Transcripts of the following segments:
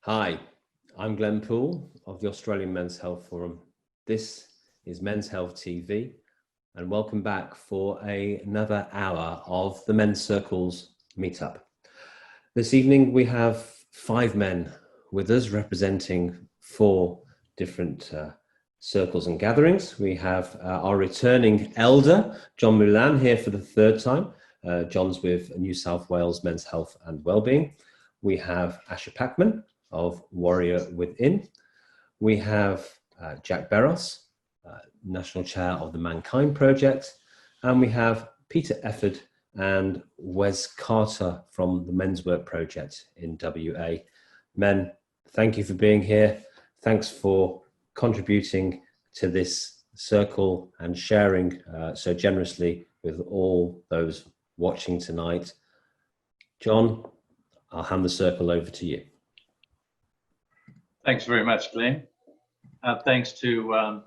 Hi, I'm Glenn Poole of the Australian Men's Health Forum. This is Men's Health TV, and welcome back for another hour of the Men's Circles meetup. This evening we have 5 men with us representing 4 different circles and gatherings. We have our returning elder, John Mouland, here for the 3rd time. John's with New South Wales Men's Health and Wellbeing. We have Packman of Warrior Within. We have Jack Beros, National Chair of the Mankind Project, and we have Peter Efford and Wes Carter from the Men's Work Project in WA. Men, thank you for being here. Thanks for contributing to this circle and sharing so generously with all those watching tonight. John, I'll hand the circle over to you. Thanks very much, Glenn. Thanks to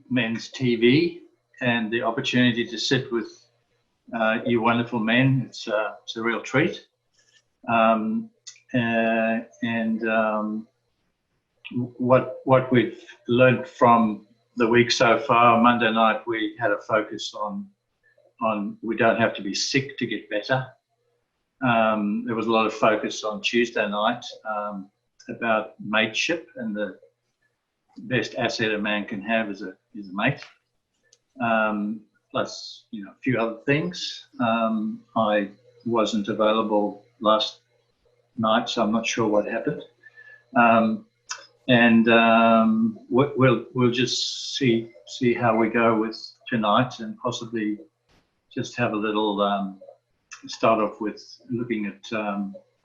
Men's TV and the opportunity to sit with you wonderful men. It's a real treat. What we've learned from the week so far, Monday night we had a focus on we don't have to be sick to get better. There was a lot of focus on Tuesday night about mateship and the best asset a man can have is a mate. Plus, a few other things. I wasn't available last night, so I'm not sure what happened. We'll just see how we go with tonight, and possibly just have a little. Start off with looking at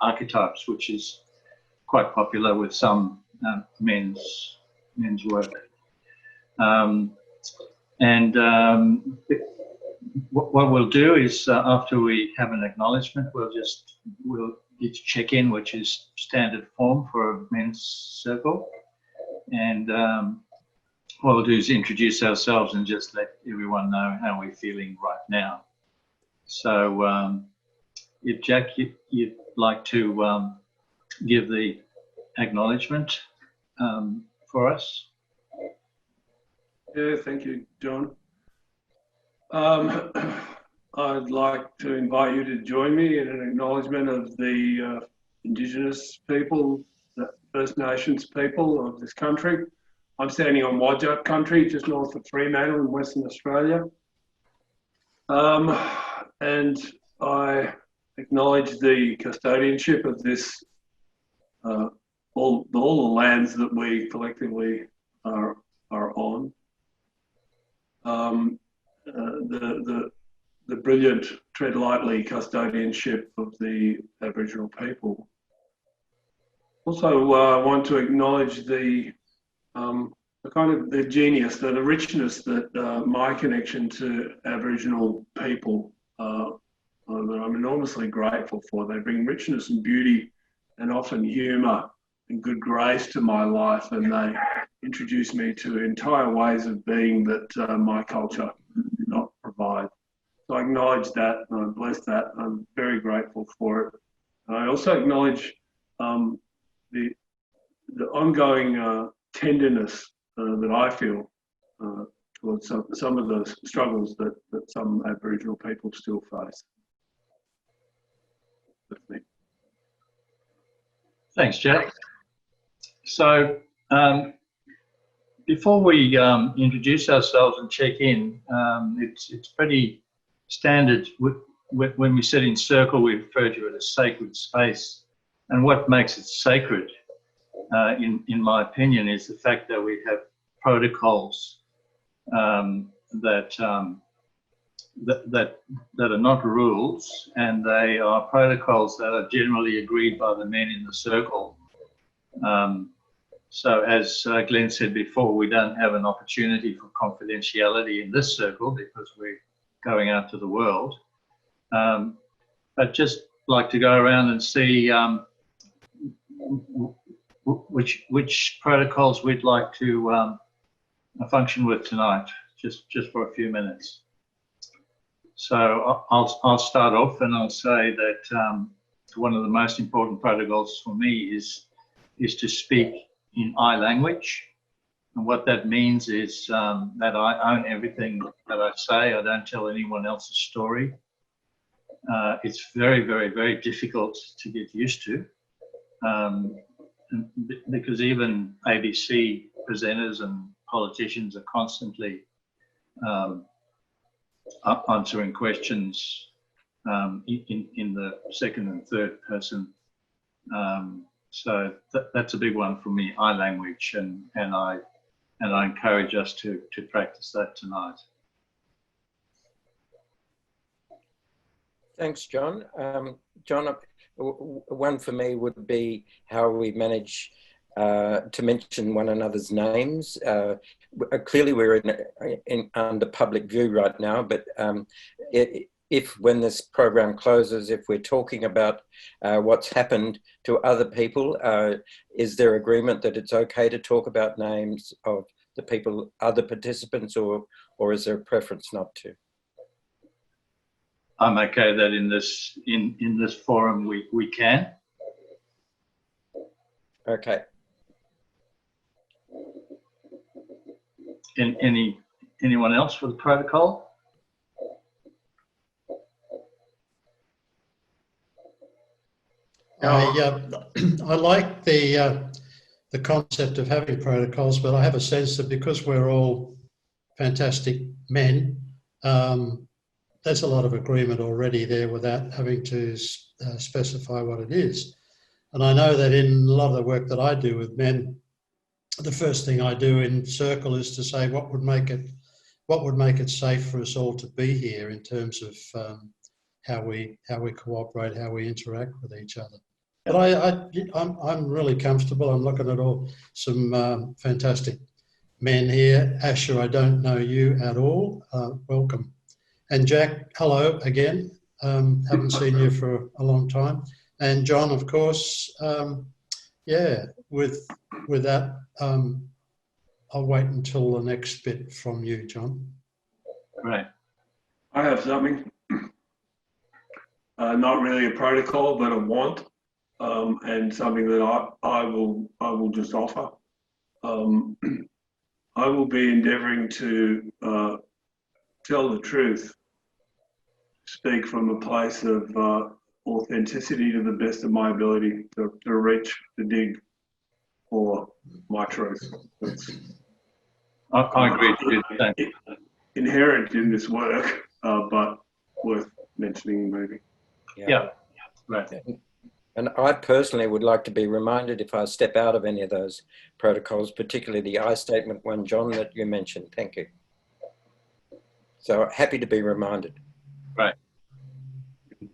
archetypes, which is quite popular with some men's work. What we'll do is after we have an acknowledgement, we'll each check in, which is standard form for a men's circle. And what we'll do is introduce ourselves and just let everyone know how we're feeling right now. So if Jack, you'd like to give the acknowledgement for us. Yeah, thank you, John. I'd like to invite you to join me in an acknowledgement of the Indigenous people, the First Nations people of this country. I'm standing on Whadjuk country, just north of Fremantle in Western Australia. And I acknowledge the custodianship of this, all the lands that we collectively are on. The brilliant tread lightly custodianship of the Aboriginal people. Also, I want to acknowledge the kind of the genius, the richness that my connection to Aboriginal people that I'm enormously grateful for. They bring richness and beauty and often humour and good grace to my life, and they introduce me to entire ways of being that my culture did not provide. So I acknowledge that and I bless that. I'm very grateful for it. And I also acknowledge the ongoing tenderness that I feel towards some of the struggles that some Aboriginal people still face. That's me. Thanks, Jack. So before we introduce ourselves and check in, it's pretty standard when we sit in circle, we refer to it as sacred space. And what makes it sacred, in my opinion, is the fact that we have protocols that are not rules, and they are protocols that are generally agreed by the men in the circle. So as Glenn said before, we don't have an opportunity for confidentiality in this circle because we're going out to the world. But just like to go around and see which protocols we'd like to function with tonight, just for a few minutes. So I'll start off and I'll say that one of the most important protocols for me is to speak in I language. And what that means is that I own everything that I say. I don't tell anyone else's story. It's very, very, very difficult to get used to because even ABC presenters and politicians are constantly answering questions in the second and third person. So that's a big one for me, I language, and I encourage us to practice that tonight. Thanks, John. John, one for me would be how we manage to mention one another's names. Clearly, we're under public view right now, but if when this program closes, if we're talking about what's happened to other people, is there agreement that it's okay to talk about names of the people, other participants, or is there a preference not to? I'm okay that in this forum we can. Okay. Anyone else for the protocol? I like the concept of having protocols, but I have a sense that because we're all fantastic men, there's a lot of agreement already there without having to specify what it is. And I know that in a lot of the work that I do with men, the first thing I do in circle is to say what would make it safe for us all to be here in terms of how we cooperate, how we interact with each other. But I'm really comfortable. I'm looking at some fantastic men here. Asher, I don't know you at all. Welcome. And Jack, hello again. Haven't seen you for a long time. And John, of course. Yeah, with that, I'll wait until the next bit from you, John. Right. I have something. Not really a protocol, but a want, and something that I will just offer. I will be endeavouring to tell the truth, speak from a place of authenticity to the best of my ability to reach, to dig for my truth. I agree with you. Inherent in this work, but worth mentioning maybe. Yeah, right. And I personally would like to be reminded if I step out of any of those protocols, particularly the I statement one, John, that you mentioned. Thank you. So happy to be reminded. Right.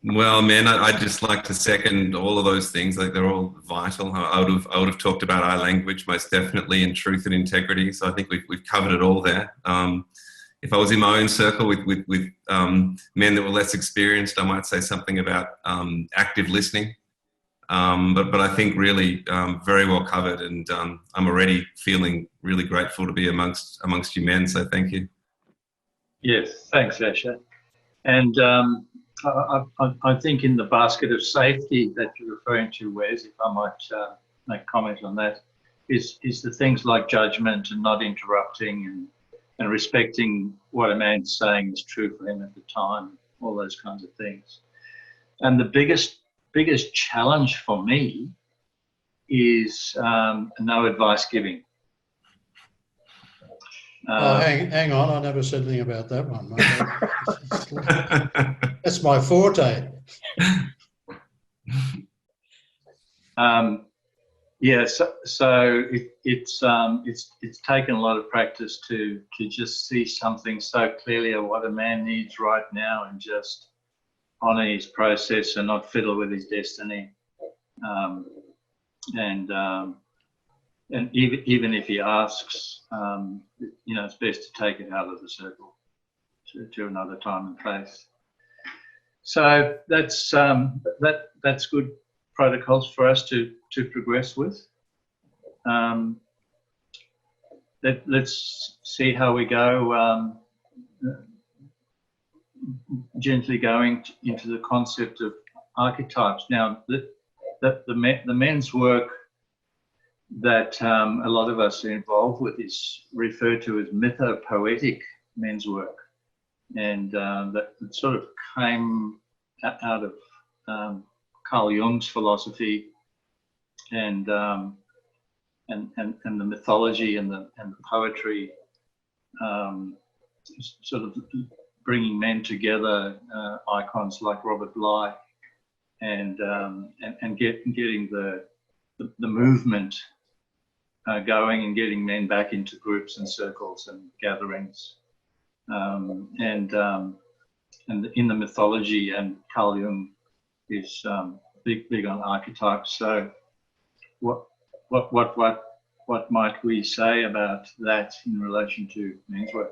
Well, man, I'd just like to second all of those things. Like they're all vital. I would have talked about our language most definitely, and truth and integrity. So I think we've covered it all there. If I was in my own circle with men that were less experienced, I might say something about active listening. But I think really very well covered, and I'm already feeling really grateful to be amongst you men. So thank you. Yes, thanks, Asher. And I think in the basket of safety that you're referring to, Wes, if I might make comment on that, is the things like judgment and not interrupting and respecting what a man's saying is true for him at the time, all those kinds of things. And the biggest challenge for me is no advice giving. Hang on, I never said anything about that one. That's my forte. Yeah, so it's taken a lot of practice to just see something so clearly of what a man needs right now and just honour his process and not fiddle with his destiny. And even if he asks, it's best to take it out of the circle to another time and place. So that's good protocols for us to progress with. Let's see how we go. Gently going into the concept of archetypes. Now, the men's work that a lot of us are involved with is referred to as mythopoetic men's work, and that sort of came out of Carl Jung's philosophy and the mythology and the poetry, sort of bringing men together, icons like Robert Bly, and getting the movement going and getting men back into groups and circles and gatherings, and in the mythology, and Carl Jung is big on archetypes. So what might we say about that in relation to men's work?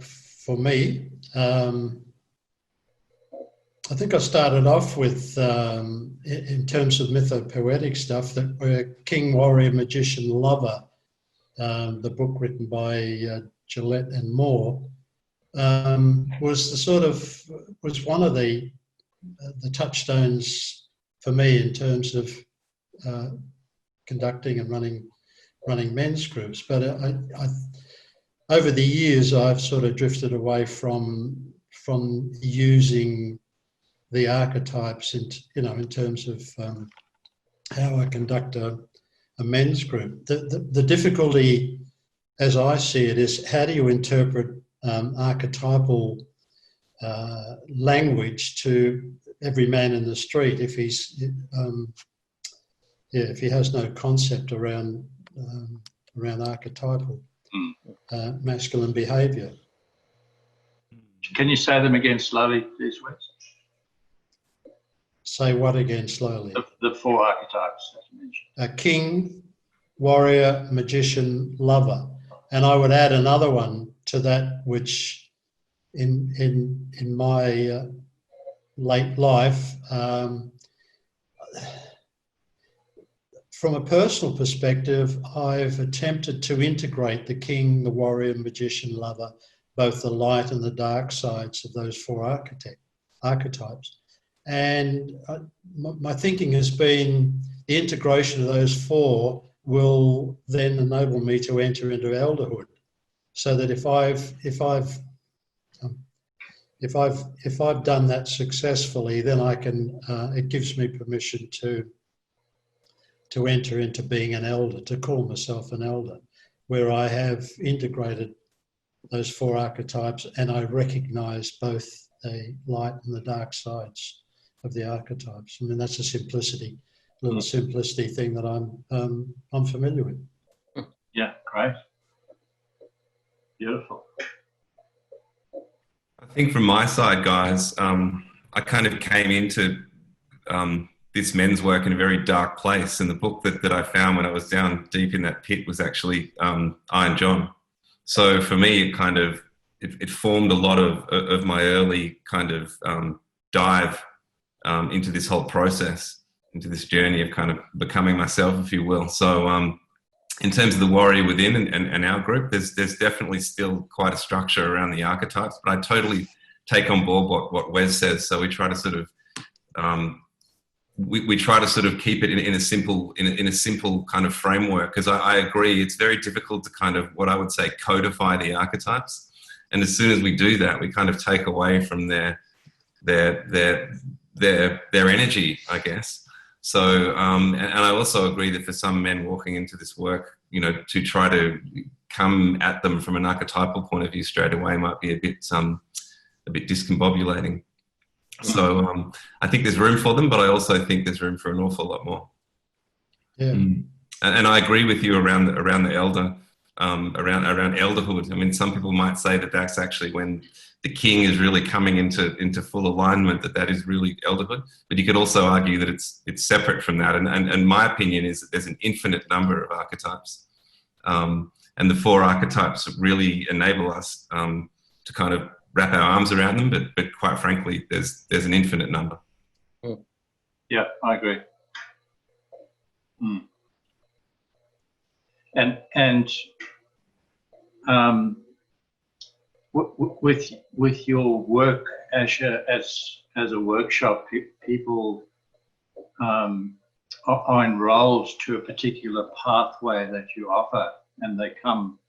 For me, I think I started off with, in terms of mythopoetic stuff, that we're king, warrior, magician, lover, the book written by Gillette and Moore, was one of the touchstones for me in terms of conducting and running men's groups. But over the years, I've sort of drifted away from using the archetypes in terms of how I conduct a men's group. The difficulty, as I see it, is how do you interpret archetypal language to every man in the street if he has no concept around archetypal masculine behaviour. Can you say them again slowly, these words? Say what again slowly? The four archetypes that you mentioned. A king, warrior, magician, lover. And I would add another one to that, which in my late life, from a personal perspective, I've attempted to integrate the king, the warrior, magician, lover, both the light and the dark sides of those four archetypes. And my thinking has been the integration of those four will then enable me to enter into elderhood, so that if I've done that successfully, then I can. It gives me permission to enter into being an elder, to call myself an elder, where I have integrated those four archetypes and I recognise both the light and the dark sides of the archetypes. I mean, that's a little simplicity thing that I'm familiar with. Yeah, great. Beautiful. I think from my side, guys, I kind of came into this men's work in a very dark place, and the book that I found when I was down deep in that pit was actually Iron John. So for me, it kind of it formed a lot of my early kind of dive into this whole process, into this journey of kind of becoming myself, if you will. So in terms of the warrior within and our group, there's definitely still quite a structure around the archetypes, but I totally take on board what Wes says. So we try to sort of we try to sort of keep it in a simple kind of framework, because I agree it's very difficult to kind of, what I would say, codify the archetypes. And as soon as we do that, we kind of take away from their energy, I guess. So, and I also agree that for some men walking into this work, to try to come at them from an archetypal point of view straight away might be a bit discombobulating. So I think there's room for them, but I also think there's room for an awful lot more. Yeah. And I agree with you around the elder, around elderhood. I mean, some people might say that that's actually when the king is really coming into full alignment, that is really elderhood. But you could also argue that it's separate from that. And my opinion is that there's an infinite number of archetypes. And the four archetypes really enable us to kind of wrap our arms around them, but quite frankly, there's an infinite number. Yeah, I agree. And with your work as a workshop, people are enrolled to a particular pathway that you offer, and they come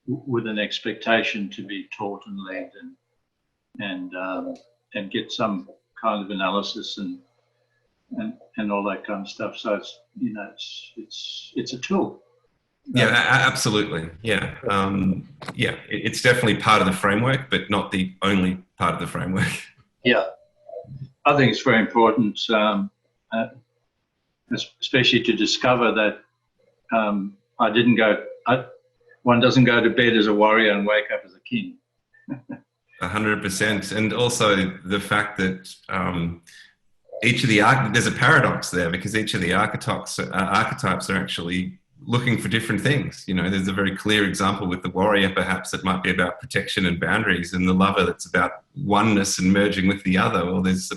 with an expectation to be taught and led and get some kind of analysis and all that kind of stuff. So it's, you know, it's a tool. Yeah, absolutely. Yeah. Yeah, it's definitely part of the framework, but not the only part of the framework. Yeah, I think it's very important, especially to discover that one doesn't go to bed as a warrior and wake up as a king. 100%. And also the fact that each of there's a paradox there, because each of the archetypes are actually looking for different things. You know, there's a very clear example with the warrior, perhaps, that might be about protection and boundaries, and the lover that's about oneness and merging with the other. Or there's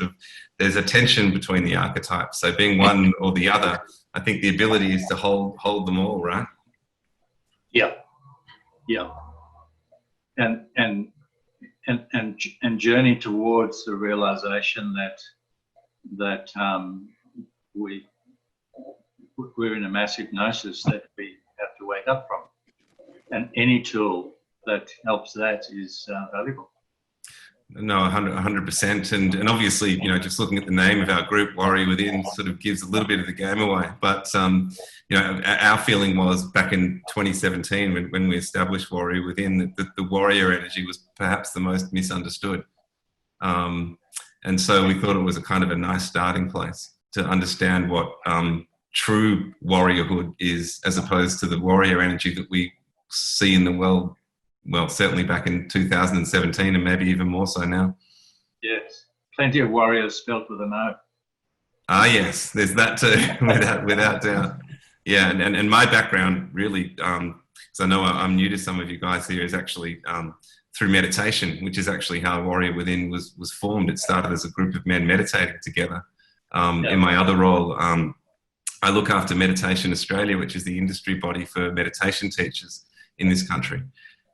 a tension between the archetypes. So being one or the other, I think the ability is to hold them all, right? Yeah, yeah, and journey towards the realization that we're in a massive gnosis that we have to wake up from, and any tool that helps that is valuable. No, 100%. And obviously, you know, just looking at the name of our group, Warrior Within, sort of gives a little bit of the game away. But, you know, our feeling was back in 2017 when we established Warrior Within, that the warrior energy was perhaps the most misunderstood. And so we thought it was a kind of a nice starting place to understand what true warriorhood is, as opposed to the warrior energy that we see in the world. Well, certainly back in 2017, and maybe even more so now. Yes, plenty of warriors spelt with an O. Ah, yes, there's that too, without doubt. Yeah, and my background really, because I know I'm new to some of you guys here, is actually through meditation, which is actually how Warrior Within was formed. It started as a group of men meditating together. In my other role, I look after Meditation Australia, which is the industry body for meditation teachers in this country.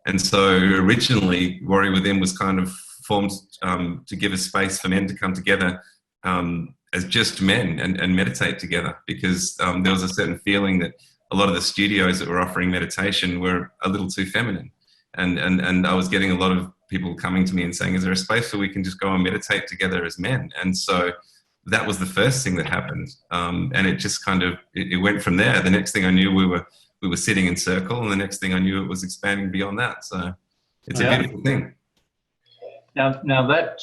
And so originally, Warrior Within was kind of formed to give a space for men to come together as just men and meditate together, because there was a certain feeling that a lot of the studios that were offering meditation were a little too feminine. And I was getting a lot of people coming to me and saying, is there a space where we can just go and meditate together as men? And so that was the first thing that happened. And it just kind of, it went from there. The next thing I knew, we were sitting in circle, and the next thing I knew, it was expanding beyond that. So it's a beautiful thing. Now that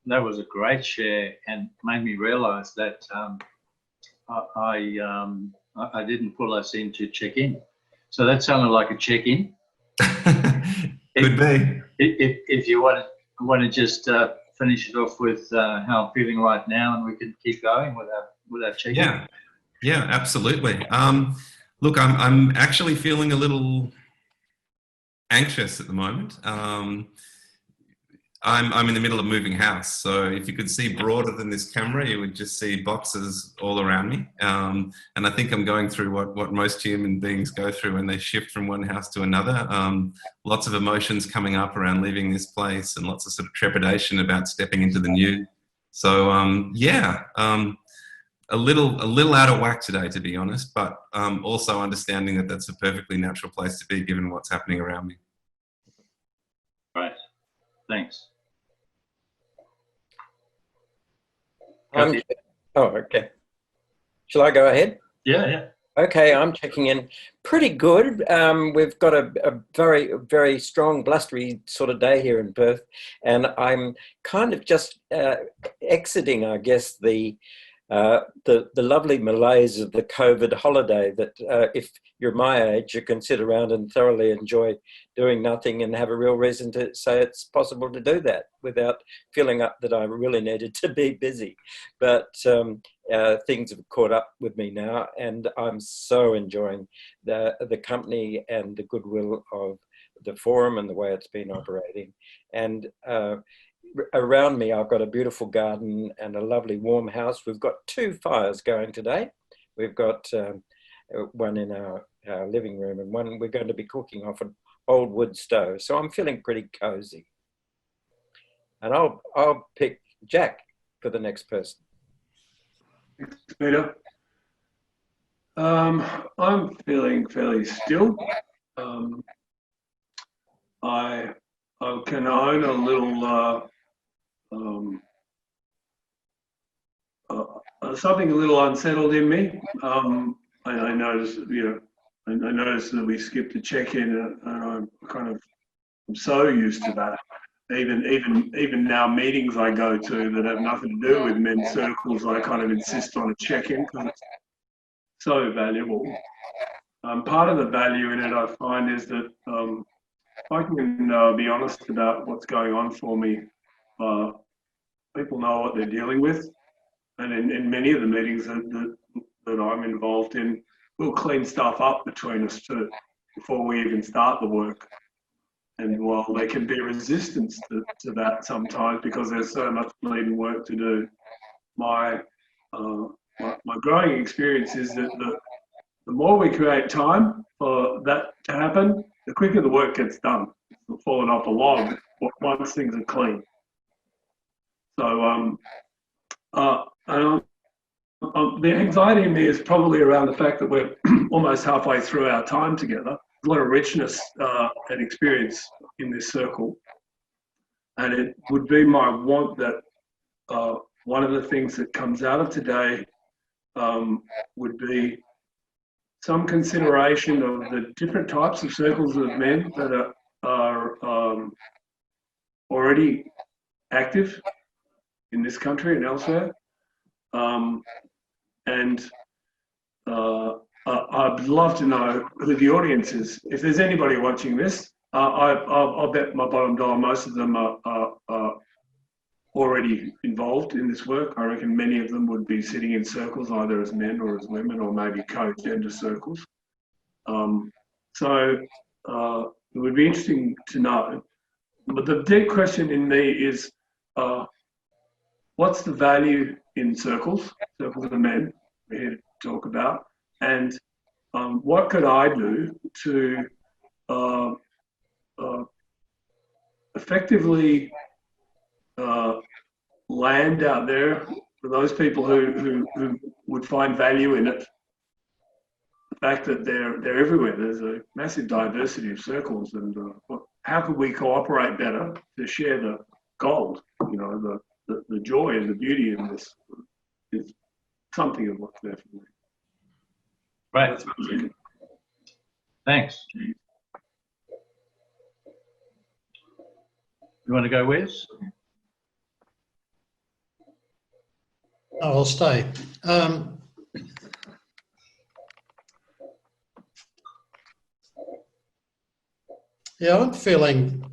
was a great share, and made me realise that I didn't pull us in to check in. So that sounded like a check in. Could be. If you want to just finish it off with how I'm feeling right now, and we can keep going with our check in. Yeah, absolutely. Look, I'm actually feeling a little anxious at the moment. I'm in the middle of moving house, so if you could see broader than this camera, you would just see boxes all around me. And I think I'm going through what most human beings go through when they shift from one house to another. Lots of emotions coming up around leaving this place, and lots of sort of trepidation about stepping into the new. So a little out of whack today, to be honest, but also understanding that that's a perfectly natural place to be given what's happening around me. Right. Thanks. Okay. Shall I go ahead? Yeah. Okay, I'm checking in pretty good. We've got a very, very strong blustery sort of day here in Perth, and I'm kind of just exiting, I guess, the lovely malaise of the COVID holiday that if you're my age, you can sit around and thoroughly enjoy doing nothing and have a real reason to say it's possible to do that without feeling up that I really needed to be busy. But things have caught up with me now, and I'm so enjoying the company and the goodwill of the forum and the way it's been operating. And around me, I've got a beautiful garden and a lovely warm house. We've got 2 fires going today. We've got one in our living room, and one we're going to be cooking off old wood stove, so I'm feeling pretty cozy. And I'll pick Jack for the next person. Thanks, Peter. I'm feeling fairly still. I can own a little something a little unsettled in me. I noticed, I noticed that we skipped a check-in, and I'm so used to that. Even now, meetings I go to that have nothing to do with men's circles, I kind of insist on a check-in because it's so valuable. Part of the value in it, I find, is that I can be honest about what's going on for me. People know what they're dealing with, and in many of the meetings that I'm involved in, we'll clean stuff up between us too before we even start the work. And while there can be resistance to that sometimes because there's so much bleeding work to do, my growing experience is that the more we create time for that to happen, the quicker the work gets done. It's falling off a log once things are clean. So the anxiety in me is probably around the fact that we're almost halfway through our time together. There's a lot of richness and experience in this circle. And it would be my want that one of the things that comes out of today would be some consideration of the different types of circles of men that are already active in this country and elsewhere. I'd love to know who the audience is. If there's anybody watching this, I'll bet my bottom dollar most of them are already involved in this work. I reckon many of them would be sitting in circles either as men or as women, or maybe co-gender circles. So it would be interesting to know. But the deep question in me is, what's the value in circles of men we're here to talk about, and what could I do to effectively land out there for those people who would find value in it. The fact that they're everywhere. There's a massive diversity of circles, and how could we cooperate better to share the gold? The joy and the beauty in this is something of what's there for me. Right. Thanks. You want to go, Wes? Oh, I'll stay. Yeah, I'm feeling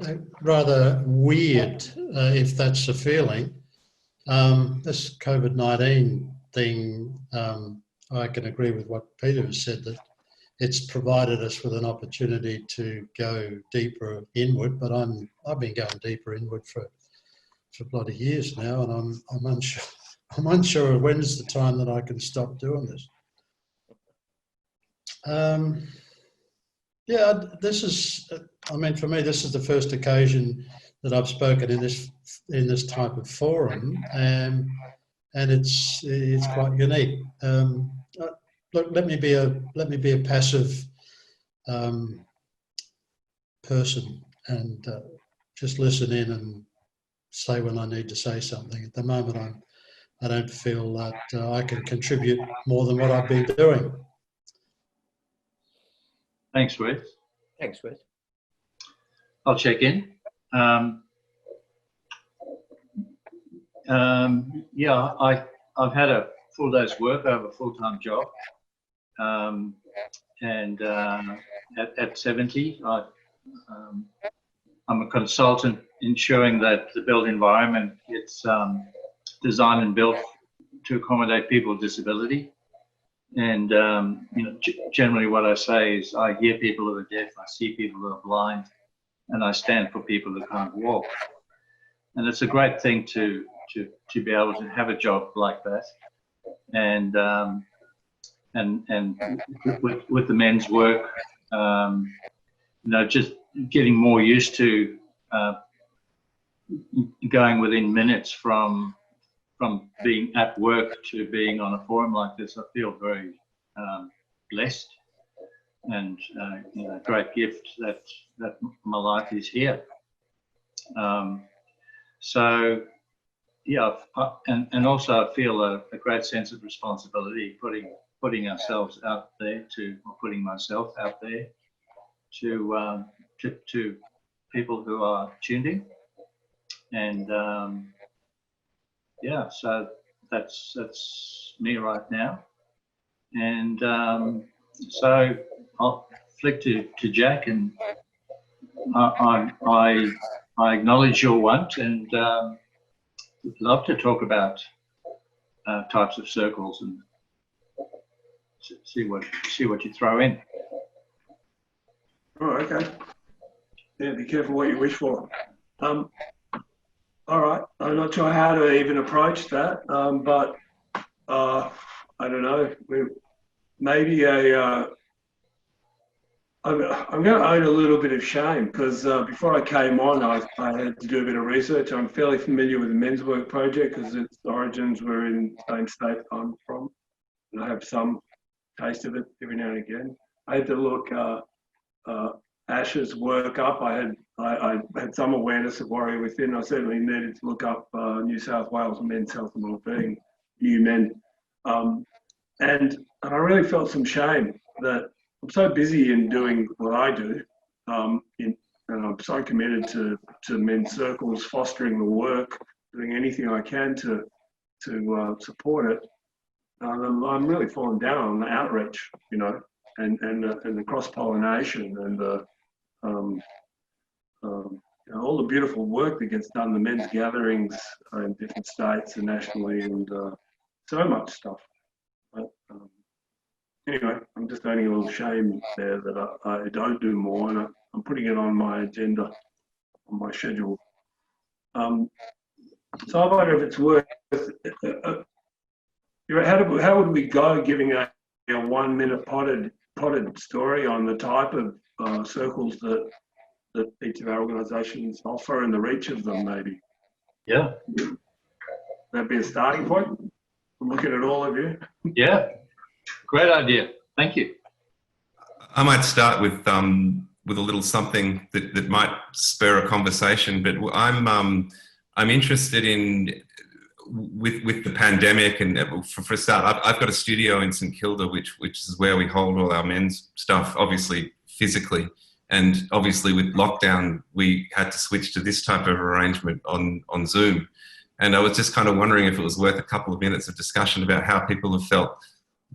rather weird, if that's a feeling. This COVID-19 thing, I can agree with what Peter has said, that it's provided us with an opportunity to go deeper inward, but I've been going deeper inward for bloody years now, and I'm unsure. I'm unsure when's the time that I can stop doing this. Yeah, this is. I mean, for me, this is the first occasion that I've spoken in this type of forum, and it's quite unique. Look, let me be a passive person and just listen in and say when I need to say something. At the moment, I don't feel that I can contribute more than what I've been doing. Thanks, Wes. Thanks, Wes. I'll check in. Yeah, I've had a full day's work. I have a full-time job, and at 70, I'm a consultant ensuring that the built environment gets designed and built to accommodate people with disability. And generally what I say is I hear people who are deaf, I see people who are blind, and I stand for people who can't walk. And it's a great thing to be able to have a job like that. And with the men's work, just getting more used to going within minutes from being at work to being on a forum like this. I feel very blessed, and great gift that my life is here. So yeah, and also I feel a great sense of responsibility putting ourselves out there or putting myself out there to people who are tuned in, and yeah, so that's me right now, and so I'll flick to Jack, and I acknowledge your want, and would love to talk about types of circles and see what you throw in. Oh, okay. Yeah, be careful what you wish for. All right, I'm not sure how to even approach that, but I don't know. Maybe I'm going to own a little bit of shame, because before I came on, I had to do a bit of research. I'm fairly familiar with the Men's Work Project because its origins were in the same state I'm from, and I have some taste of it every now and again. I had to look Ash's work up. I had some awareness of Warrior Within. I certainly needed to look up New South Wales Men's Health and Wellbeing, UMen, and I really felt some shame that I'm so busy in doing what I do, and I'm so committed to men's circles, fostering the work, doing anything I can to support it. I'm really falling down on the outreach, and the cross-pollination and the all the beautiful work that gets done, the men's gatherings in different states and nationally, and so much stuff. But anyway, I'm just owning a little shame there that I don't do more, and I'm putting it on my agenda, on my schedule. So I wonder if it's worth. How would we go giving a 1 minute potted story on the type of circles that each of our organisations offer and the reach of them, maybe? Yeah. That'd be a starting point. I'm looking at all of you. Yeah. Great idea. Thank you. I might start with a little something that might spur a conversation, but I'm interested in with the pandemic, and for a start, I've got a studio in St Kilda, which is where we hold all our men's stuff, obviously physically, and obviously with lockdown we had to switch to this type of arrangement on Zoom. And I was just kind of wondering if it was worth a couple of minutes of discussion about how people have felt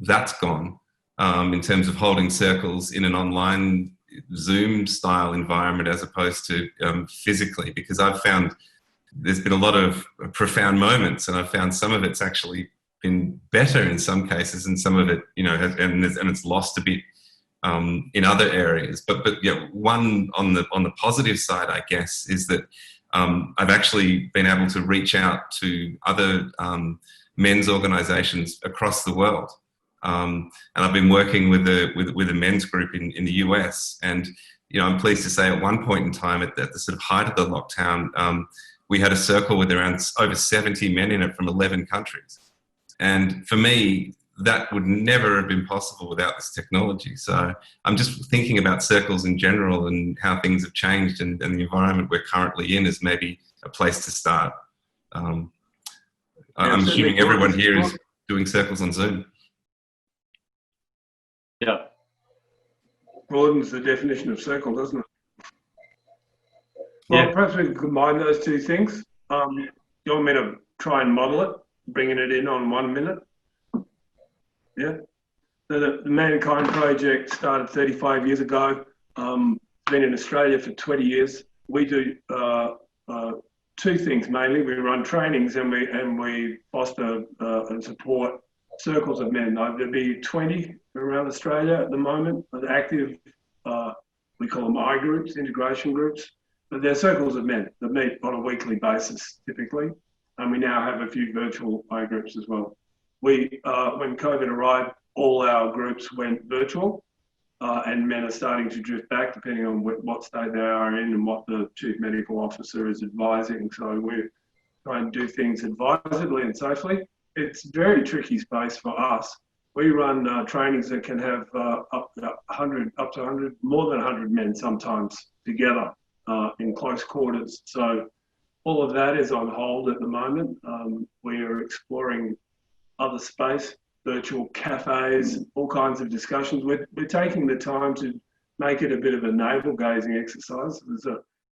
that's gone in terms of holding circles in an online Zoom style environment as opposed to physically, because I've found there's been a lot of profound moments, and I've found some of it's actually been better in some cases, and some of it, and it's lost a bit in other areas. But yeah, one on the positive side, I guess, is that I've actually been able to reach out to other men's organisations across the world, and I've been working with a men's group in the US, and I'm pleased to say at one point in time, at the sort of height of the lockdown, we had a circle with around over 70 men in it from 11 countries. And for me, that would never have been possible without this technology. So I'm just thinking about circles in general and how things have changed, and the environment we're currently in is maybe a place to start. I'm assuming everyone here is doing circles on Zoom. Yeah. Broadens the definition of circle, doesn't it? Well, perhaps we can combine those two things. You want me to try and model it, bringing it in on 1 minute? Yeah. So the Mankind Project started 35 years ago. Been in Australia for 20 years. We do two things mainly. We run trainings, and we foster and support circles of men. There'll be 20 around Australia at the moment, active. We call them I groups, integration groups. But they're circles of men that meet on a weekly basis, typically. And we now have a few virtual I groups as well. When COVID arrived, all our groups went virtual. and men are starting to drift back depending on what state they are in and what the chief medical officer is advising. So we're trying to do things advisedly and safely. It's a very tricky space for us. We run trainings that can have up to 100, more than 100 men sometimes together in close quarters. So all of that is on hold at the moment. We are exploring other space, virtual cafes, all kinds of discussions. We're taking the time to make it a bit of a navel-gazing exercise.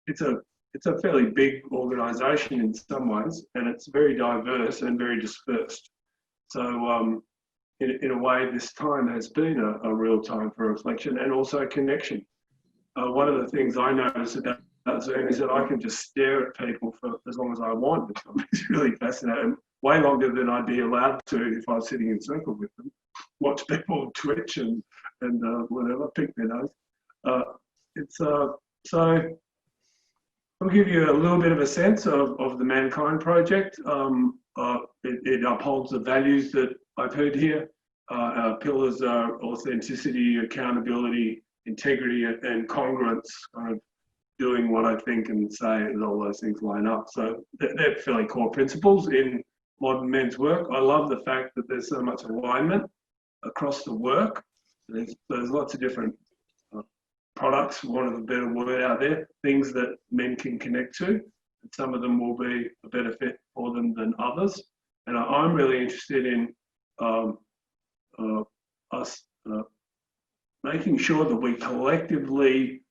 It's a fairly big organisation in some ways, and it's very diverse and very dispersed. So in a way, this time has been a real time for reflection and also connection. One of the things I notice about Zoom is that I can just stare at people for as long as I want. It's really fascinating. Way longer than I'd be allowed to if I was sitting in circle with them. Watch people twitch and whatever, pick their nose. So I'll give you a little bit of a sense of the Mankind Project. It upholds the values that I've heard here. Our pillars are authenticity, accountability, integrity, and congruence, kind of doing what I think and say, and all those things line up. So they're fairly core principles in modern men's work. I love the fact that there's so much alignment across the work. There's lots of different products, for want of a better word out there, things that men can connect to. And some of them will be a better fit for them than others. And I'm really interested in us making sure that we collectively,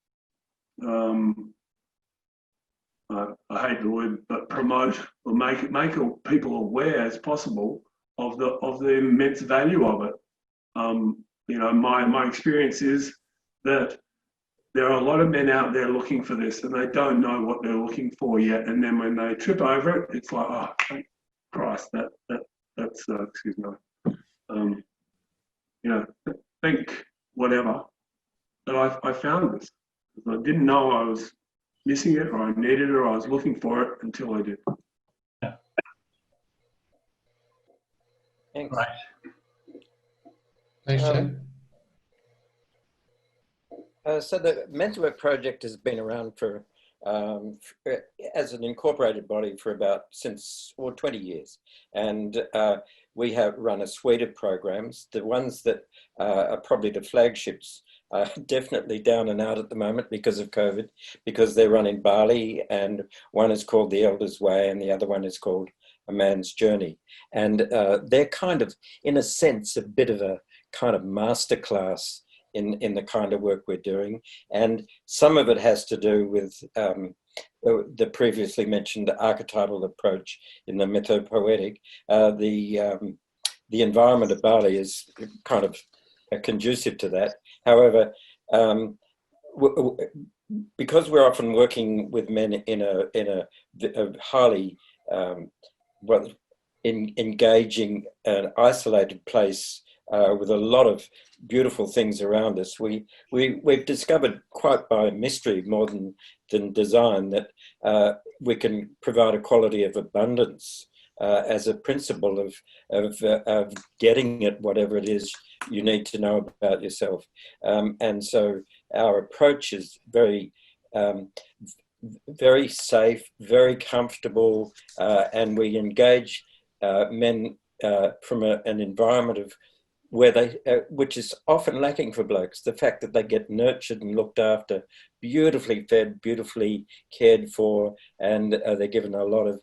I hate the word, but promote or make people aware as possible of the immense value of it. You know, my experience is that there are a lot of men out there looking for this, and they don't know what they're looking for yet. And then when they trip over it, it's like, oh, thank Christ, that's excuse me. You know, think whatever. But I found this. I didn't know I was missing it, or I needed it, or I was looking for it until I did. Yeah. Thanks. Right. Thanks, Jack. So the Men's Work Project has been around for as an incorporated body for about 20 years. And we have run a suite of programs. The ones that are probably the flagships are definitely down and out at the moment because of COVID, because they're run in Bali, and one is called The Elder's Way and the other one is called A Man's Journey. And they're kind of, in a sense, a bit of a kind of masterclass in the kind of work we're doing. And some of it has to do with the previously mentioned archetypal approach in the mythopoetic. The environment of Bali is kind of conducive to that. However, because we're often working with men in a highly engaging and isolated place with a lot of beautiful things around us, we've discovered quite by mystery more than design that we can provide a quality of abundance as a principle of getting at whatever it is you need to know about yourself. And so our approach is very very safe, very comfortable, and we engage men from an environment of where they, which is often lacking for blokes, the fact that they get nurtured and looked after, beautifully fed, beautifully cared for, and they're given a lot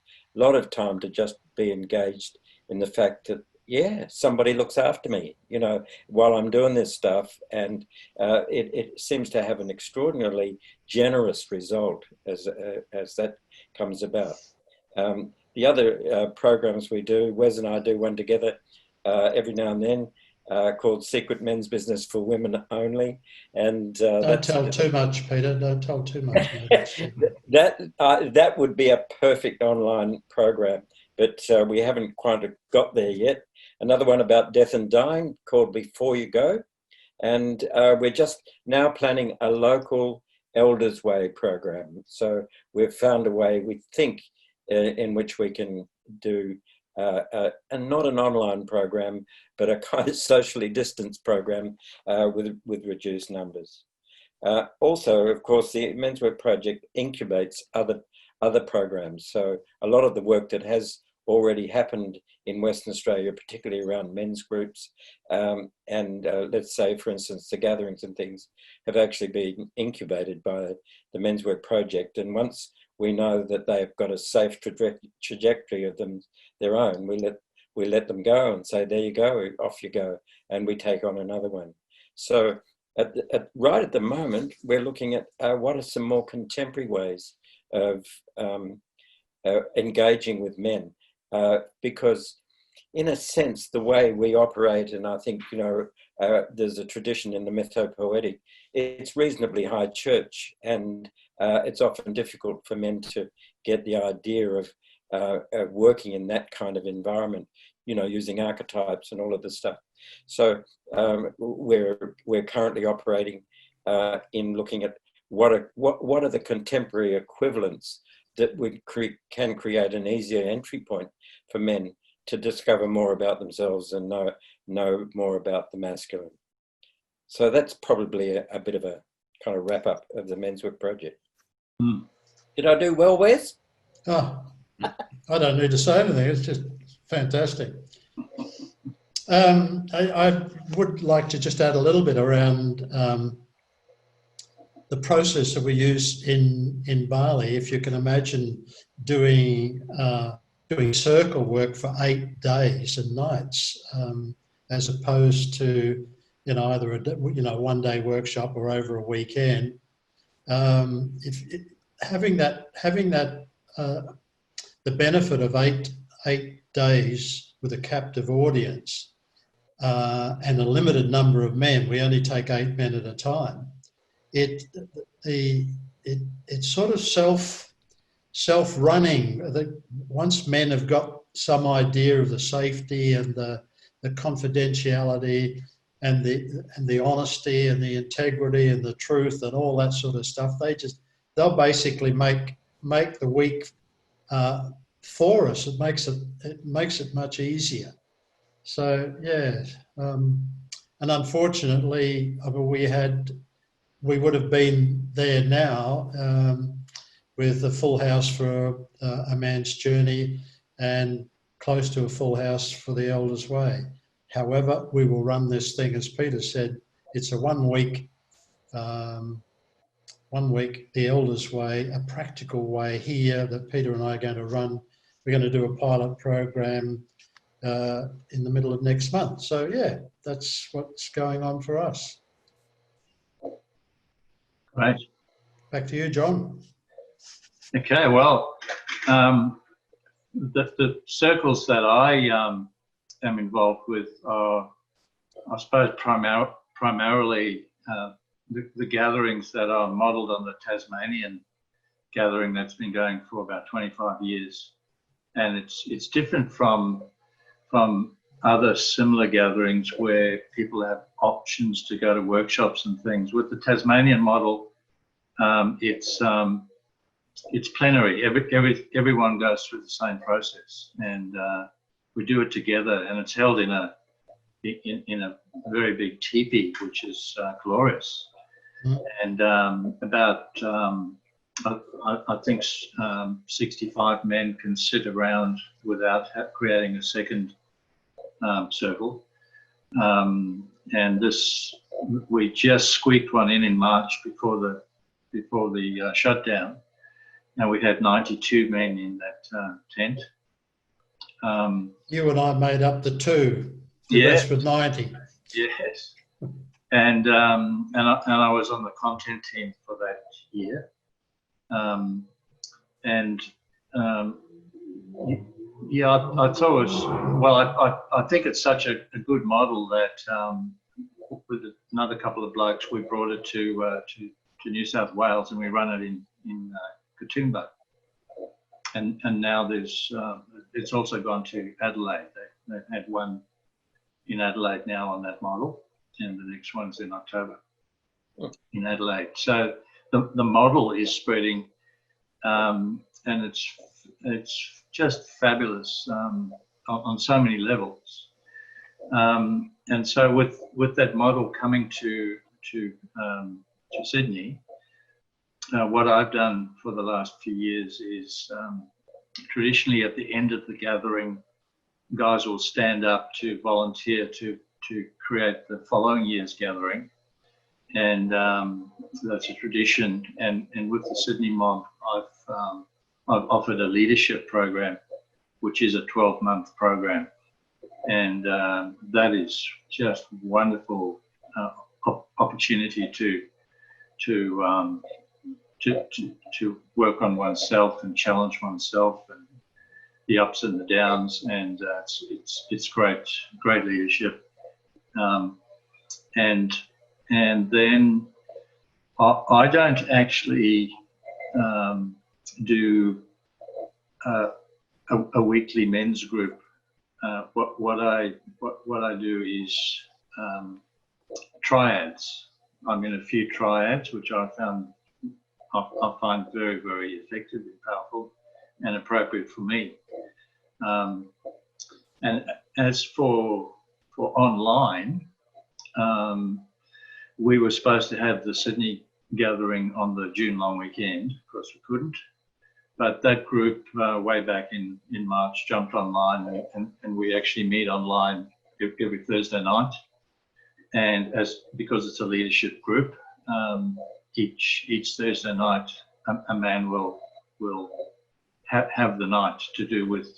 of time to just be engaged in the fact that, yeah, somebody looks after me, you know, while I'm doing this stuff. And it seems to have an extraordinarily generous result as that comes about. The other programs we do, Wes and I do one together every now and then, called Secret Men's Business for Women Only. And don't tell too much, Peter. Don't tell too much. That would be a perfect online program, but we haven't quite got there yet. Another one about death and dying called Before You Go. And we're just now planning a local Elders Way program. So we've found a way, we think, in which we can do and not an online program, but a kind of socially distanced program with reduced numbers. Also, of course, the Men's Work Project incubates other programs. So a lot of the work that has already happened in Western Australia, particularly around men's groups, and let's say, for instance, the gatherings and things have actually been incubated by the Men's Work Project. And once we know that they've got a safe trajectory of their own, we let them go and say, there you go, off you go, and we take on another one. So right at the moment, we're looking at what are some more contemporary ways of engaging with men, because in a sense, the way we operate, and I think, there's a tradition in the mythopoetic, it's reasonably high church, and it's often difficult for men to get the idea of working in that kind of environment, using archetypes and all of this stuff. So we're currently operating in looking at what are the contemporary equivalents that can create an easier entry point for men to discover more about themselves and know more about the masculine. So that's probably a bit of a kind of wrap up of the Men's Work Project. Mm. Did I do well, Wes? Oh, I don't need to say anything. It's just fantastic. I would like to just add a little bit around the process that we use in Bali. If you can imagine doing circle work for 8 days and nights, as opposed to either a one-day workshop or over a weekend. Having that the benefit of eight days with a captive audience and a limited number of men, we only take 8 men at a time. It's sort of self-running. Once men have got some idea of the safety and the confidentiality and the honesty and the integrity and the truth and all that sort of stuff, they'll basically make the week for us. It makes it much easier. So yeah, and unfortunately, we would have been there now with a full house for a man's journey and close to a full house for the Elders Way. However, we will run this thing, as Peter said, it's a 1 week, the Elders Way, a practical way here that Peter and I are going to run. We're going to do a pilot program in the middle of next month. So yeah, that's what's going on for us. Great. Back to you, John. Okay, well, the circles that I am involved with are, I suppose, primarily the gatherings that are modelled on the Tasmanian gathering that's been going for about 25 years. And it's different from other similar gatherings where people have options to go to workshops and things. With the Tasmanian model, it's plenary. Everyone goes through the same process, and we do it together. And it's held in a very big teepee, which is glorious. Mm. And I think 65 men can sit around without creating a second circle. And this, we just squeaked one in March before the shutdown, and we had 92 men in that tent. You and I made up the two. The rest with 90. Yes. And I was on the content team for that year. Yeah, I thought it was, well, I think it's such a good model that with another couple of blokes, we brought it to New South Wales, and we run it in Katoomba. And now it's also gone to Adelaide. They've had one in Adelaide now on that model, and the next one's in October in Adelaide. So the model is spreading, and it's just fabulous. on so many levels. And so with that model coming to Sydney, what I've done for the last few years is traditionally at the end of the gathering, guys will stand up to volunteer to create the following year's gathering. And that's a tradition. And with the Sydney mob, I've offered a leadership program, which is a 12-month program. And that is just wonderful opportunity to work on oneself and challenge oneself and the ups and the downs. And it's great leadership. And then I don't actually do a weekly men's group. What I do is triads. I'm in a few triads, which I find very, very effective and powerful and appropriate for me. And as for online, we were supposed to have the Sydney gathering on the June long weekend. Of course, we couldn't. But that group way back in March jumped online, and we actually meet online every Thursday night. And because it's a leadership group, each Thursday night a man will have the night to do with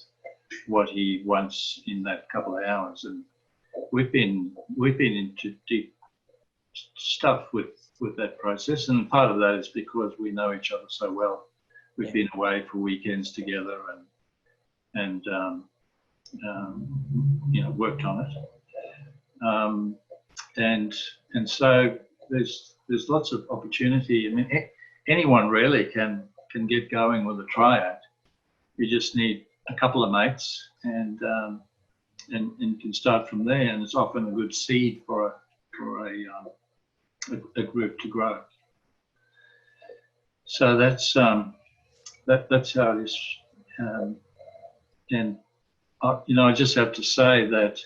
what he wants in that couple of hours. And we've been into deep stuff with that process, and part of that is because we know each other so well. We've been away for weekends together and worked on it. And so there's lots of opportunity. I mean, anyone really can get going with a triad. You just need a couple of mates and can start from there. And it's often a good seed for a group to grow. So that's how it is. And I just have to say that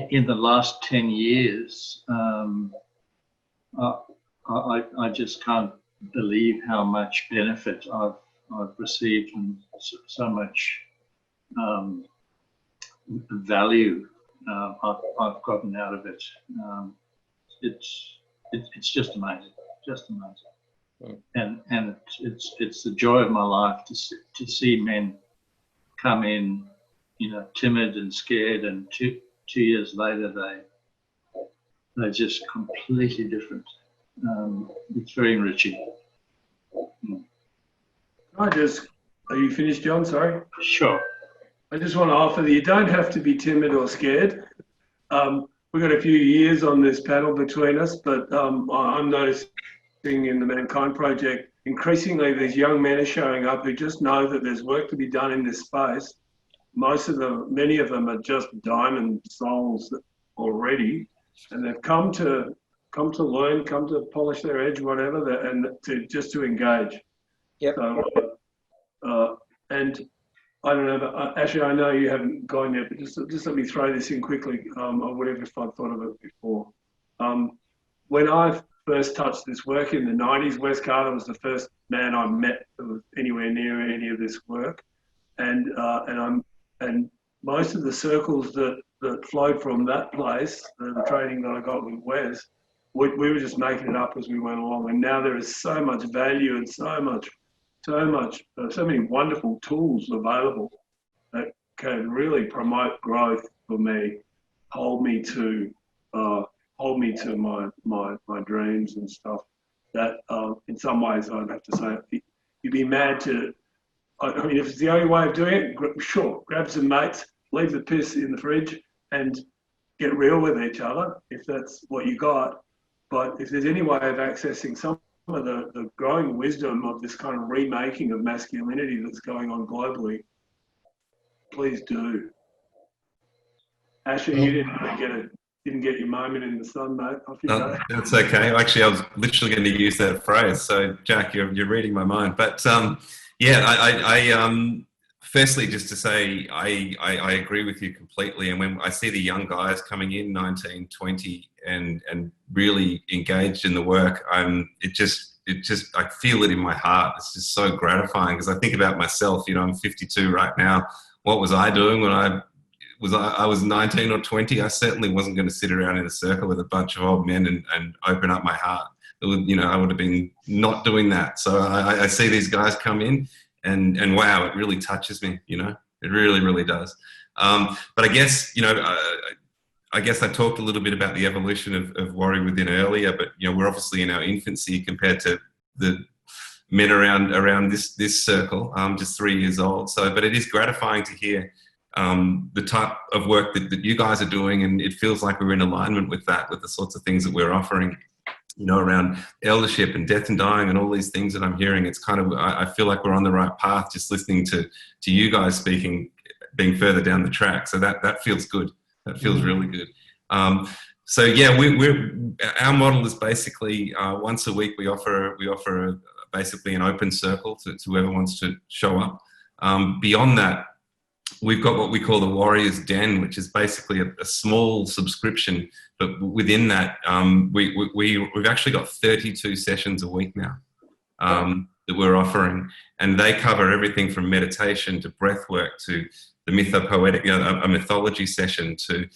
in the last 10 years, I just can't believe how much benefit I've received and so much value I've gotten out of it. It's just amazing, and it's the joy of my life to see men come in, timid and scared, and two years later they're just completely different. It's very enriching. Are you finished, John? Sorry. Sure. I just want to offer that you don't have to be timid or scared. We've got a few years on this panel between us, but I'm noticing in the Mankind Project, increasingly these young men are showing up who just know that there's work to be done in this space. Many of them are just diamond souls already, and they've come to learn, come to polish their edge, whatever, and to engage. Yep. So, and I don't know, but actually I know you haven't gone yet, but just let me throw this in quickly. I would have if I'd thought of it before. When I first touched this work in the 90s, Wes Carter was the first man I met that was anywhere near any of this work, and most of the circles that flowed from that place, the training that I got with Wes, we were just making it up as we went along, and now there is so much value and so many wonderful tools available that can really promote growth for me, hold me to my dreams and stuff. That in some ways I'd have to say you'd be mad to. I mean, if it's the only way of doing it, sure, grab some mates, leave the piss in the fridge, and get real with each other if that's what you got. But if there's any way of accessing some of the growing wisdom of this kind of remaking of masculinity that's going on globally, please do. Ashley, you didn't get your moment in the sun, mate. Off you go. That's okay. Actually, I was literally going to use that phrase. So, Jack, you're reading my mind. But Yeah, firstly, just to say, I agree with you completely. And when I see the young guys coming in, 19, 20, and really engaged in the work, I feel it in my heart. It's just so gratifying because I think about myself. You know, I'm 52 right now. What was I doing when I was 19 or 20? I certainly wasn't going to sit around in a circle with a bunch of old men and open up my heart. You know, I would have been not doing that. So I see these guys come in, and wow, it really touches me. You know, it really, really does. But I guess, you know, I guess I talked a little bit about the evolution of Warrior Within earlier, but you know, we're obviously in our infancy compared to the men around this circle, just 3 years old. So, but it is gratifying to hear the type of work that you guys are doing, and it feels like we're in alignment with that, with the sorts of things that we're offering. You know, around eldership and death and dying and all these things that I'm hearing. It's kind of, I feel like we're on the right path just listening to you guys speaking, being further down the track. So that feels good. That feels really good. So yeah, our model is basically once a week we offer basically an open circle to whoever wants to show up. Beyond that, we've got what we call the Warrior's Den, which is basically a small subscription, but within that, we've actually got 32 sessions a week now that we're offering, and they cover everything from meditation to breath work to the mythopoetic, you know, a mythology session to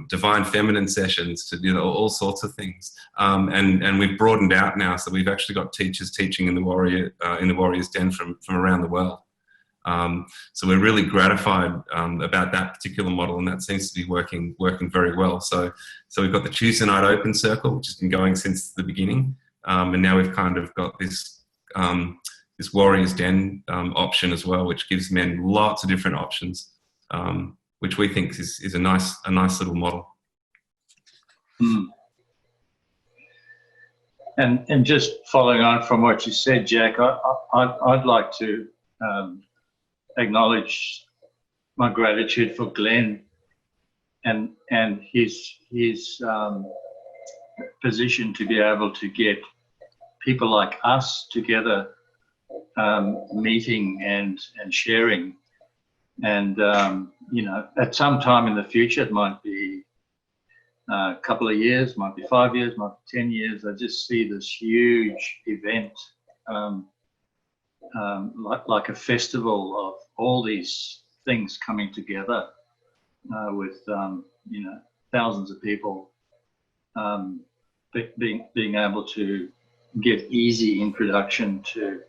divine feminine sessions to, you know, all sorts of things. And we've broadened out now, so we've actually got teachers teaching in the Warrior's Den from around the world. So we're really gratified about that particular model, and that seems to be working very well. So we've got the Tuesday night open circle, which has been going since the beginning, and now we've kind of got this Warrior's Den option as well, which gives men lots of different options, which we think is a nice little model. Mm. And just following on from what you said, Jack, I'd like to acknowledge my gratitude for Glenn and his position to be able to get people like us together, meeting and sharing. And you know, at some time in the future, it might be a couple of years, might be 5 years, might be 10 years. I just see this huge event, like a festival of all these things coming together, with you know, thousands of people being able to get easy introduction to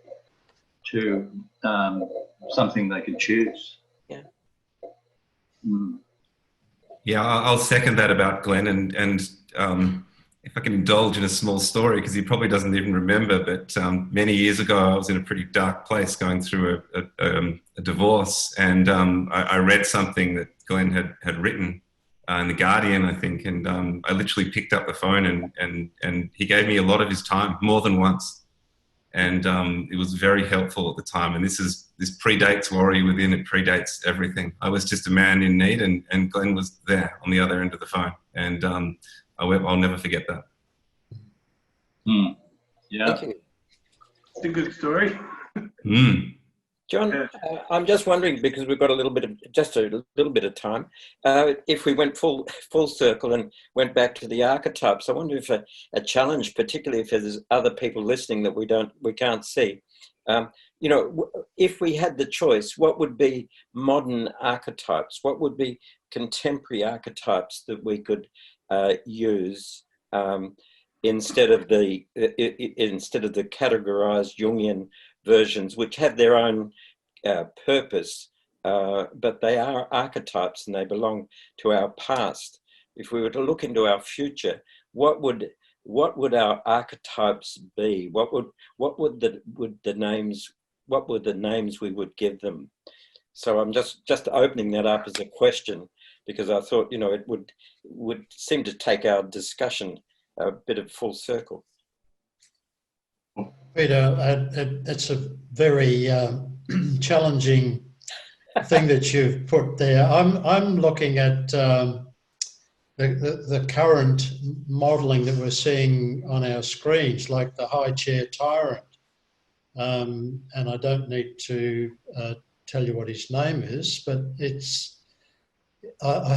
something they can choose. Yeah. Mm. Yeah, I'll second that about Glenn, and if I can indulge in a small story, because he probably doesn't even remember, but many years ago I was in a pretty dark place going through a divorce, and I read something that Glenn had written in The Guardian, I think, and I literally picked up the phone and he gave me a lot of his time, more than once. And it was very helpful at the time. And this predates Warrior Within, it predates everything. I was just a man in need, and Glenn was there on the other end of the phone. And I'll never forget that. Mm. Yeah. Thank you. It's a good story. Mm. John, Yeah. I'm just wondering, because we've got a little bit of time, if we went full circle and went back to the archetypes, I wonder if a challenge, particularly if there's other people listening that we can't see, you know, if we had the choice, what would be modern archetypes? What would be contemporary archetypes that we could use instead of the categorized Jungian versions, which have their own purpose, but they are archetypes and they belong to our past. If we were to look into our future, what would our archetypes be? What would the names we would give them? So I'm just opening that up as a question, because I thought, you know, it would seem to take our discussion a bit of full circle. Peter, it's a very challenging thing that you've put there. I'm looking at the current modelling that we're seeing on our screens, like the high chair tyrant. and I don't need to tell you what his name is, but it's. I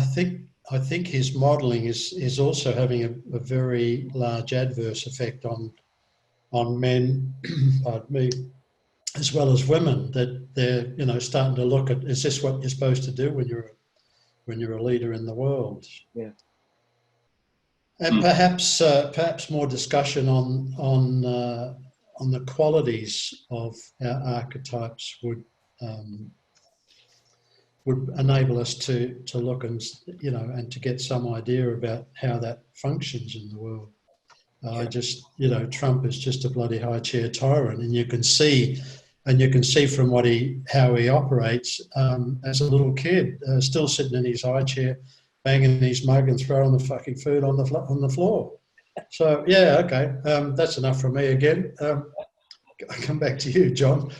think his modelling is also having a very large adverse effect on men, pardon me, as well as women. That they're starting to look at, is this what you're supposed to do when you're a leader in the world? Yeah. And perhaps more discussion on the qualities of our archetypes would enable us to look and to get some idea about how that functions in the world. Trump is just a bloody high chair tyrant, and you can see from how he operates as a little kid, still sitting in his high chair, banging his mug and throwing the fucking food on the floor. So yeah, okay, that's enough from me again. I come back to you, John.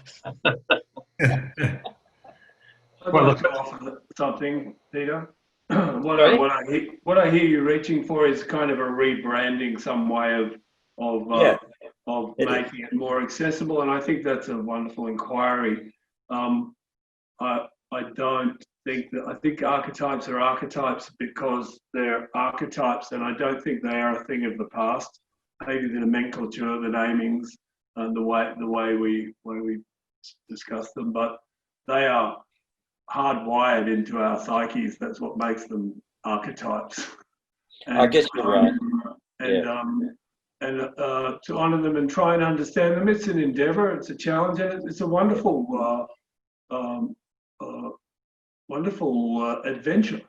I'd like to offer something, Peter. What I hear you reaching for is kind of a rebranding, some way of making it more accessible, and I think that's a wonderful inquiry. I think archetypes are archetypes because they're archetypes, and I don't think they are a thing of the past. Maybe the nomenclature, the namings, and the way we discuss them, but they are hardwired into our psyches. That's what makes them archetypes. And, I guess you're right. And to honour them and try and understand them, it's an endeavour, it's a challenge, and it's a wonderful adventure.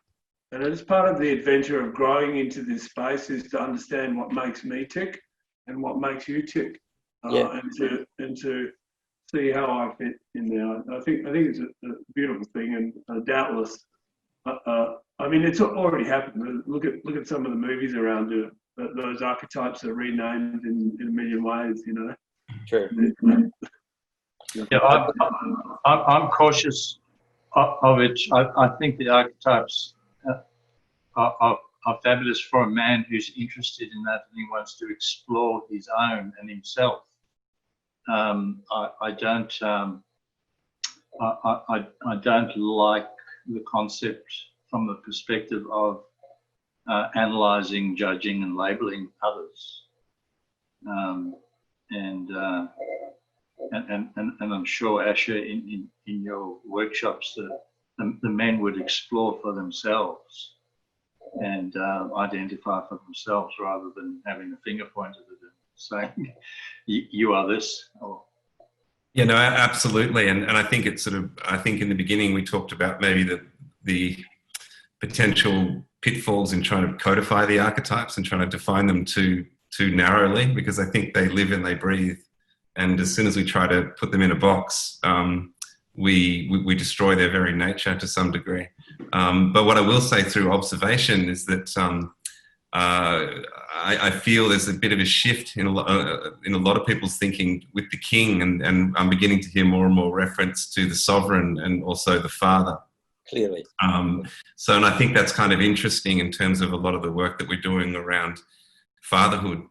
And it's part of the adventure of growing into this space is to understand what makes me tick and what makes you tick, and to see how I fit in there. I think it's a beautiful thing, and doubtless, I mean, it's already happened. Look at some of the movies around it. Those archetypes are renamed in a million ways, True. Yeah, I'm cautious of it. I think the archetypes are fabulous for a man who's interested in that and he wants to explore his own and himself. I don't like the concept from the perspective of analysing, judging, and labelling others. And I'm sure, Asher, in your workshops, the men would explore for themselves and identify for themselves rather than having a finger pointed at them, saying, you are this. Or, yeah, no, absolutely. And I think it's I think in the beginning we talked about maybe the potential pitfalls in trying to codify the archetypes and trying to define them too narrowly, because I think they live and they breathe. And as soon as we try to put them in a box, we destroy their very nature to some degree. But what I will say through observation is that I feel there's a bit of a shift in a lot of people's thinking with the king, and I'm beginning to hear more and more reference to the sovereign and also the father. Clearly. And I think that's kind of interesting in terms of a lot of the work that we're doing around fatherhood.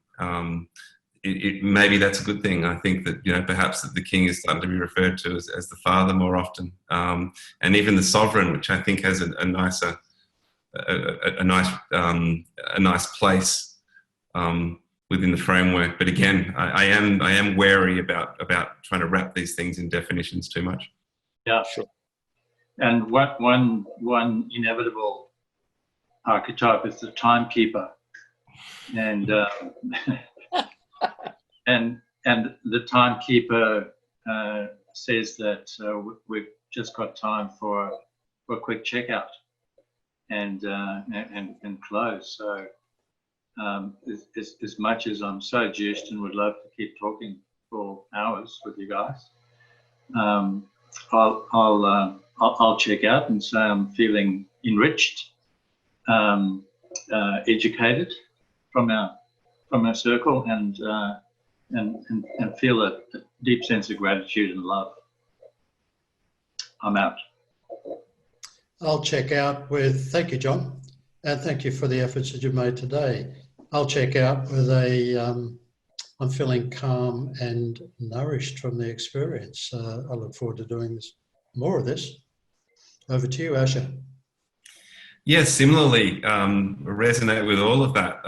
Maybe that's a good thing. I think that perhaps that the king is starting to be referred to as the father more often, and even the sovereign, which I think has a nice place within the framework. But again, I am wary about trying to wrap these things in definitions too much. Yeah, sure. And one inevitable archetype is the timekeeper, and and the timekeeper says that we've just got time for a quick checkout and close. So as much as I'm so juiced and would love to keep talking for hours with you guys, I'll check out and say I'm feeling enriched, educated from our circle, and feel a deep sense of gratitude and love. I'm out. I'll check out with, thank you, John, and thank you for the efforts that you've made today. I'll check out with a I'm feeling calm and nourished from the experience. I look forward to doing this, more of this. Over to you, Asher. Yes, similarly, resonate with all of that.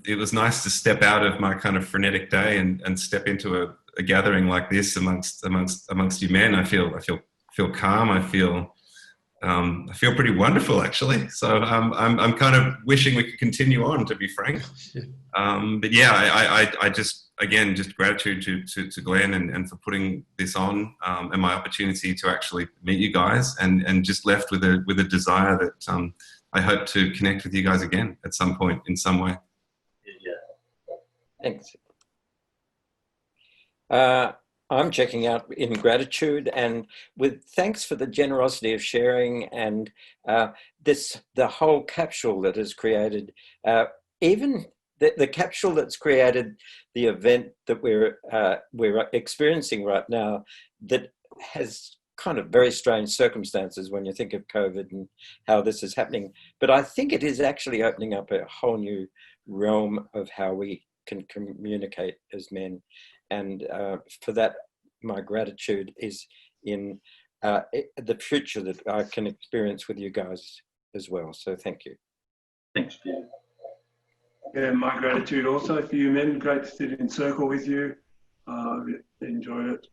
It was nice to step out of my kind of frenetic day and step into a gathering like this amongst you men. I feel calm. I feel pretty wonderful, actually. So I'm kind of wishing we could continue on, to be frank. But yeah, I just, again, just gratitude to Glenn and for putting this on, and my opportunity to actually meet you guys, and just left with a desire that I hope to connect with you guys again at some point in some way. Yeah. Thanks. I'm checking out in gratitude and with thanks for the generosity of sharing and the whole capsule that is created, even the capsule that's created the event that we're experiencing right now, that has kind of very strange circumstances when you think of COVID and how this is happening. But I think it is actually opening up a whole new realm of how we can communicate as men. And for that, my gratitude is in the future that I can experience with you guys as well. So thank you. Thanks, Peter. Yeah, my gratitude also for you men. Great to sit in circle with you. Enjoyed it.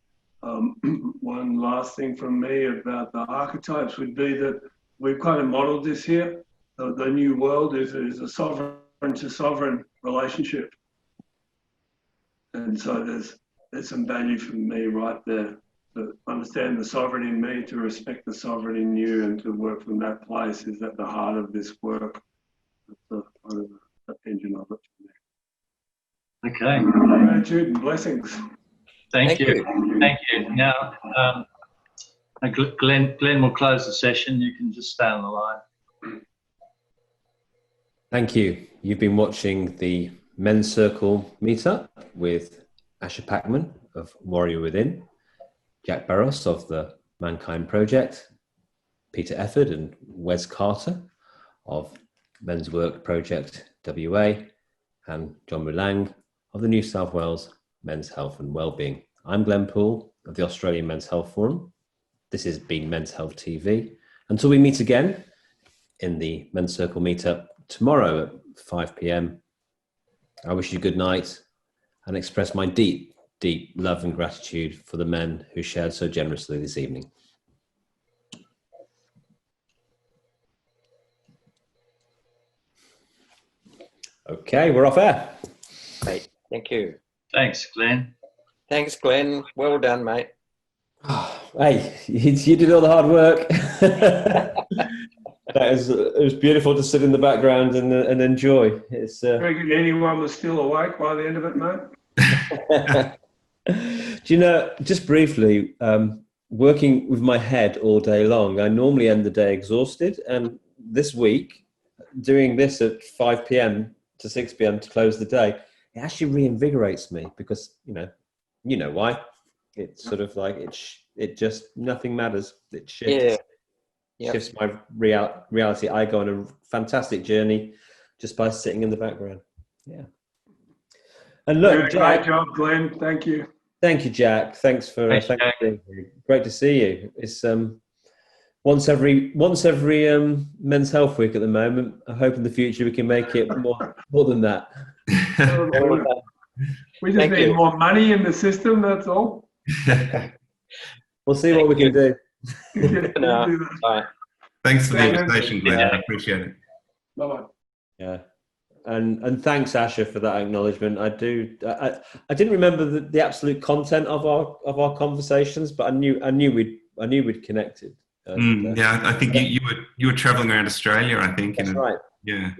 One last thing from me about the archetypes would be that we've kind of modeled this here. The new world is a sovereign to sovereign relationship. And so there's some value for me right there, to understand the sovereign in me, to respect the sovereign in you, and to work from that place is at the heart of this work. That's the kind of the engine of it. Okay. Gratitude and blessings. Thank you. Thank you. Now, Glenn will close the session. You can just stay on the line. Thank you. You've been watching the Men's Circle meetup with Asher Packman of Warrior Within, Jack Beros of the Mankind Project, Peter Efford and Wes Carter of Men's Work Project WA, and John Mouland of the New South Wales Men's Health and Wellbeing. I'm Glenn Poole of the Australian Men's Health Forum. This has been Men's Health TV. Until we meet again in the Men's Circle meetup tomorrow at 5 p.m, I wish you good night and express my deep, deep love and gratitude for the men who shared so generously this evening. Okay, we're off air. Great. Thank you. Thanks, Glenn. Thanks, Glenn. Well done, mate. Hey, you did all the hard work. It was beautiful to sit in the background and enjoy. It's. I reckon anyone was still awake by the end of it, mate. Do you know, just briefly, working with my head all day long, I normally end the day exhausted. And this week, doing this at 5 p.m. to 6 p.m. to close the day, it actually reinvigorates me because, you know why? It's sort of like, it just, nothing matters. It shifts. Yeah. Shifts my reality. I go on a fantastic journey just by sitting in the background. Yeah. And look, Jack, great job, Glenn. Thank you. Thank you, Jack. Thanks for being here. Great to see you. It's once every Men's Health Week at the moment. I hope in the future we can make it more than that. We just need more money in the system. That's all. We'll see what we can do. Bye. Thanks for the invitation, Glenn. I appreciate it. Bye-bye. Yeah. And thanks, Asher, for that acknowledgement. I didn't remember the absolute content of our conversations, but I knew we'd connected. Yeah, I think you were traveling around Australia, I think. That's right. Yeah.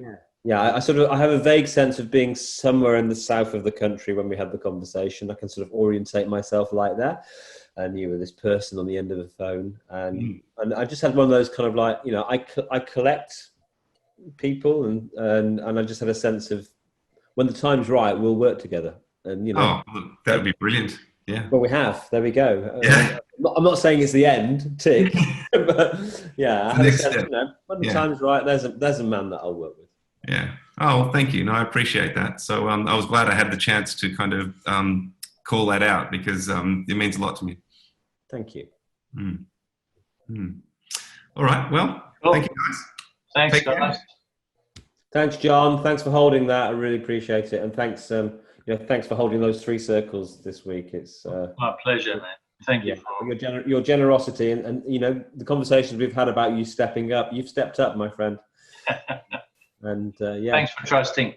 Yeah, I have a vague sense of being somewhere in the south of the country when we had the conversation. I can sort of orientate myself like that. And you were this person on the end of the phone, and I just had one of those kind of like, I collect people, and I just had a sense of when the time's right, we'll work together. And that would be brilliant. Yeah. Well, we have. There we go. Yeah. I'm not saying it's the end, tick. But yeah, I had a sense, when the time's right, there's a man that I'll work with. Yeah. Oh, well, thank you. No, I appreciate that. So I was glad I had the chance to kind of call that out because it means a lot to me. Thank you. Mm. Mm. All right. Well, Cool. thank you, guys. Thanks, Take care. guys. Thanks, John. Thanks for holding that. I really appreciate it. And thanks, thanks for holding those 3 circles this week. It's My pleasure, man. Thank you for your generosity and the conversations we've had about you stepping up. You've stepped up, my friend. And Thanks for trusting.